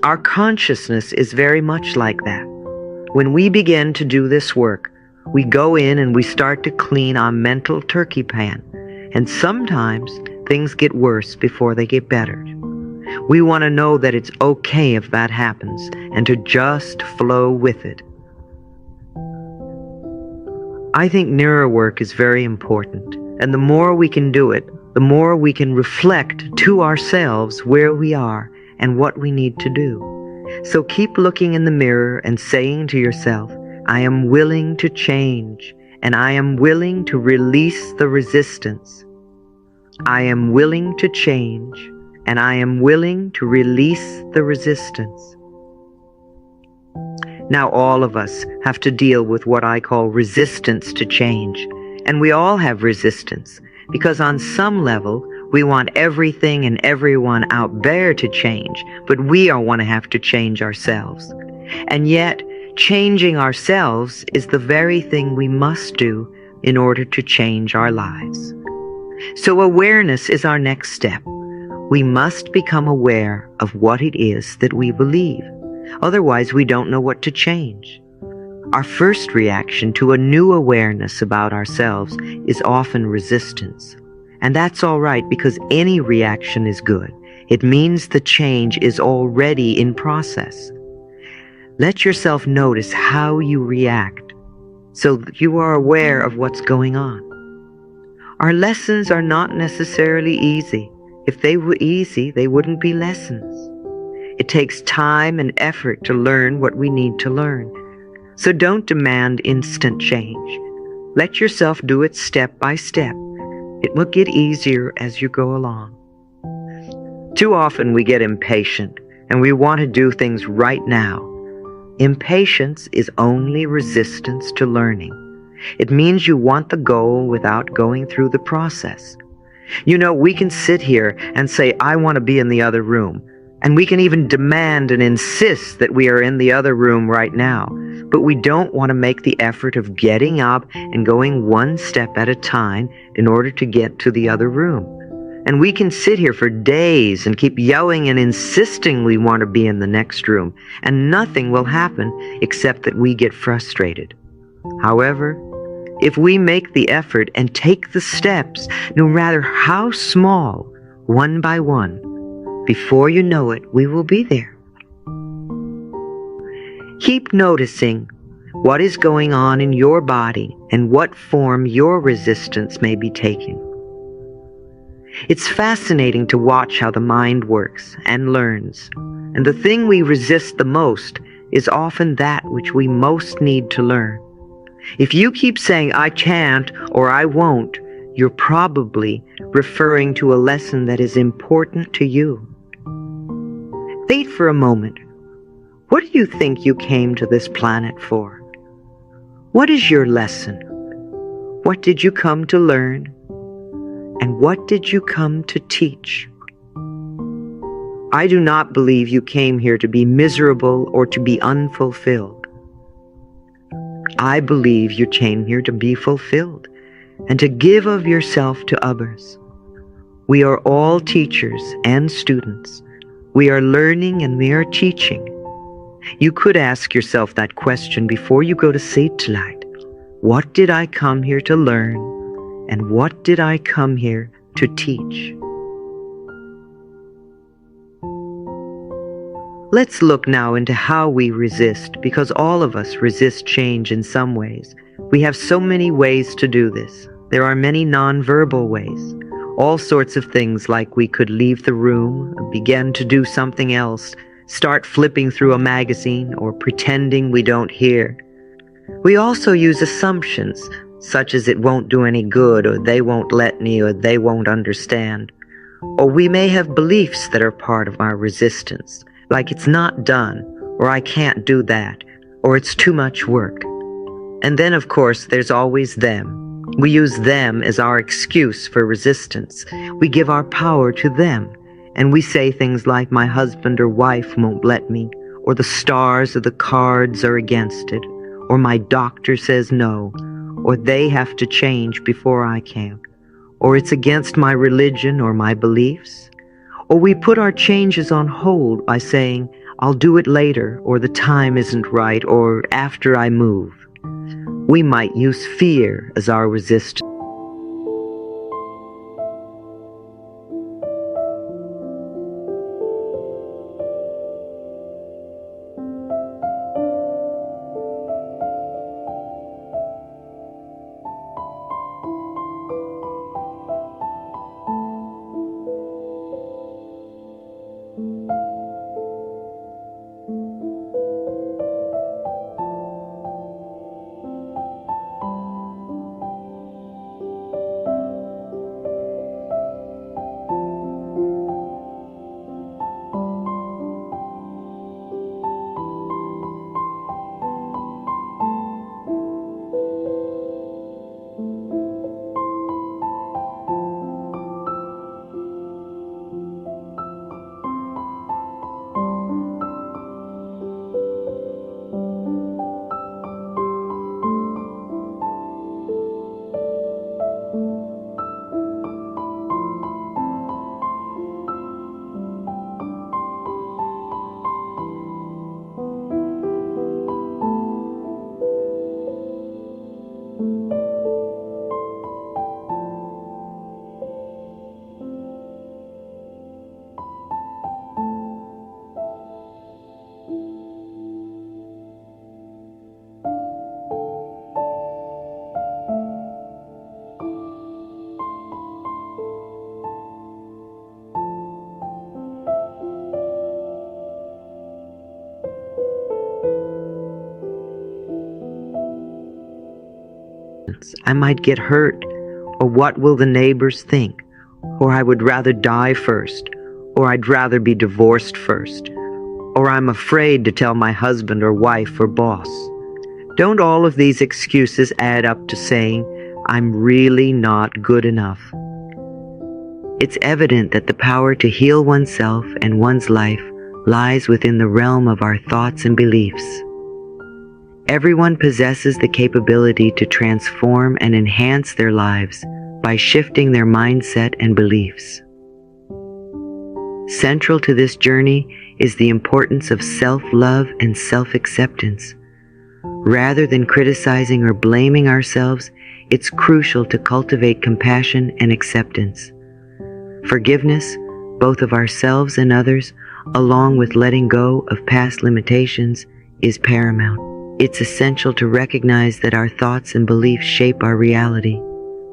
Our consciousness is very much like that. When we begin to do this work, we go in and we start to clean our mental turkey pan. And sometimes things get worse before they get better. We want to know that it's okay if that happens and to just flow with it. I think mirror work is very important, and the more we can do it, the more we can reflect to ourselves where we are and what we need to do. So keep looking in the mirror and saying to yourself, I am willing to change, and I am willing to release the resistance. I am willing to change, and I am willing to release the resistance. Now all of us have to deal with what I call resistance to change. And we all have resistance, because on some level, we want everything and everyone out there to change, but we don't want to have to change ourselves. And yet, changing ourselves is the very thing we must do in order to change our lives. So awareness is our next step. We must become aware of what it is that we believe. Otherwise, we don't know what to change. Our first reaction to a new awareness about ourselves is often resistance. And that's all right, because any reaction is good. It means the change is already in process. Let yourself notice how you react so that you are aware of what's going on. Our lessons are not necessarily easy. If they were easy, they wouldn't be lessons. It takes time and effort to learn what we need to learn. So don't demand instant change. Let yourself do it step by step. It will get easier as you go along. Too often we get impatient and we want to do things right now. Impatience is only resistance to learning. It means you want the goal without going through the process. You know, we can sit here and say, I want to be in the other room. And we can even demand and insist that we are in the other room right now. But we don't want to make the effort of getting up and going one step at a time in order to get to the other room. And we can sit here for days and keep yelling and insisting we want to be in the next room, and nothing will happen except that we get frustrated. However, if we make the effort and take the steps, no matter how small, one by one, before you know it, we will be there. Keep noticing what is going on in your body and what form your resistance may be taking. It's fascinating to watch how the mind works and learns, and the thing we resist the most is often that which we most need to learn. If you keep saying, I can't or I won't, you're probably referring to a lesson that is important to you. Think for a moment. What do you think you came to this planet for? What is your lesson? What did you come to learn? And what did you come to teach? I do not believe you came here to be miserable or to be unfulfilled. I believe you came here to be fulfilled and to give of yourself to others. We are all teachers and students. We are learning and we are teaching. You could ask yourself that question before you go to sleep tonight. What did I come here to learn? And what did I come here to teach? Let's look now into how we resist, because all of us resist change in some ways. We have so many ways to do this. There are many nonverbal ways. All sorts of things, like we could leave the room, begin to do something else, start flipping through a magazine, or pretending we don't hear. We also use assumptions, such as it won't do any good, or they won't let me, or they won't understand. Or we may have beliefs that are part of our resistance, like it's not done, or I can't do that, or it's too much work. And then, of course, there's always them. We use them as our excuse for resistance. We give our power to them, and we say things like, my husband or wife won't let me, or the stars or the cards are against it, or my doctor says no, or they have to change before I can, or it's against my religion or my beliefs. Or we put our changes on hold by saying, I'll do it later, or the time isn't right, or after I move. We might use fear as our resistance. I might get hurt, or what will the neighbors think, or I would rather die first, or I'd rather be divorced first, or I'm afraid to tell my husband or wife or boss. Don't all of these excuses add up to saying, I'm really not good enough? It's evident that the power to heal oneself and one's life lies within the realm of our thoughts and beliefs. Everyone possesses the capability to transform and enhance their lives by shifting their mindset and beliefs. Central to this journey is the importance of self-love and self-acceptance. Rather than criticizing or blaming ourselves, it's crucial to cultivate compassion and acceptance. Forgiveness, both of ourselves and others, along with letting go of past limitations, is paramount. It's essential to recognize that our thoughts and beliefs shape our reality.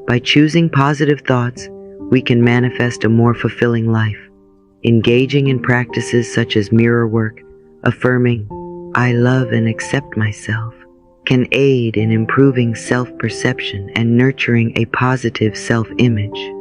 By choosing positive thoughts, we can manifest a more fulfilling life. Engaging in practices such as mirror work, affirming, I love and accept myself, can aid in improving self-perception and nurturing a positive self-image.